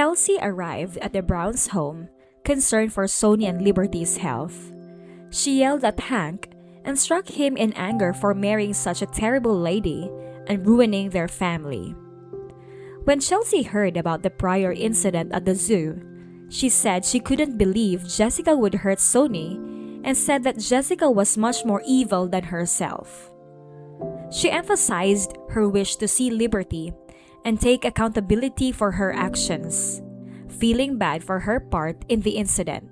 Chelsea arrived at the Browns' home, concerned for Sonny and Liberty's health. She yelled at Hank and struck him in anger for marrying such a terrible lady and ruining their family. When Chelsea heard about the prior incident at the zoo, she said she couldn't believe Jessica would hurt Sonny and said that Jessica was much more evil than herself. She emphasized her wish to see Liberty and take accountability for her actions, feeling bad for her part in the incident.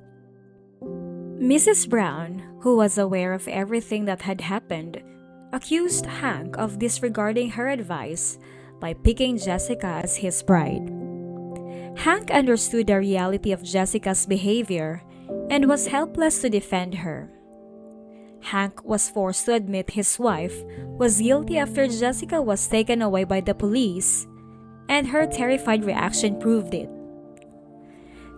Mrs. Brown, who was aware of everything that had happened, accused Hank of disregarding her advice by picking Jessica as his bride. Hank understood the reality of Jessica's behavior and was helpless to defend her. Hank was forced to admit his wife was guilty after Jessica was taken away by the police, and her terrified reaction proved it.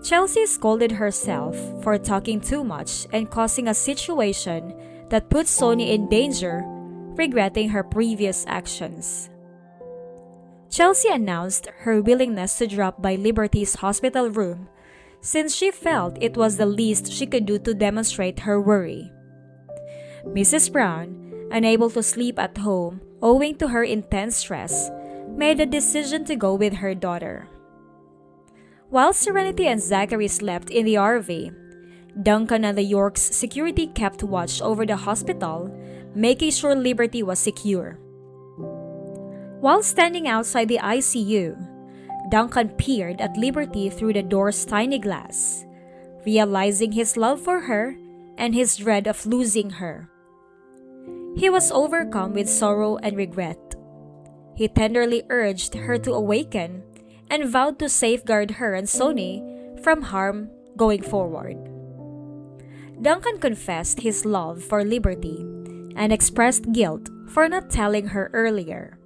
Chelsea scolded herself for talking too much and causing a situation that put Sonny in danger, regretting her previous actions. Chelsea announced her willingness to drop by Liberty's hospital room since she felt it was the least she could do to demonstrate her worry. Mrs. Brown, unable to sleep at home owing to her intense stress, made the decision to go with her daughter. While Serenity and Zachary slept in the RV, Duncan and the Yorks' security kept watch over the hospital, making sure Liberty was secure. While standing outside the ICU, Duncan peered at Liberty through the door's tiny glass, realizing his love for her and his dread of losing her. He was overcome with sorrow and regret. He tenderly urged her to awaken and vowed to safeguard her and Sonny from harm going forward. Duncan confessed his love for Liberty and expressed guilt for not telling her earlier.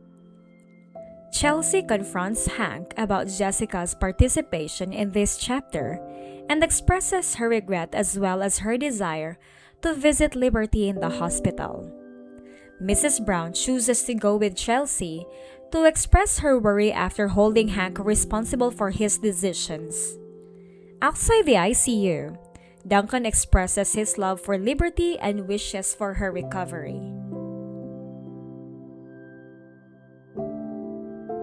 Chelsea confronts Hank about Jessica's participation in this chapter and expresses her regret as well as her desire to visit Liberty in the hospital. Mrs. Brown chooses to go with Chelsea to express her worry after holding Hank responsible for his decisions. Outside the ICU, Duncan expresses his love for Liberty and wishes for her recovery.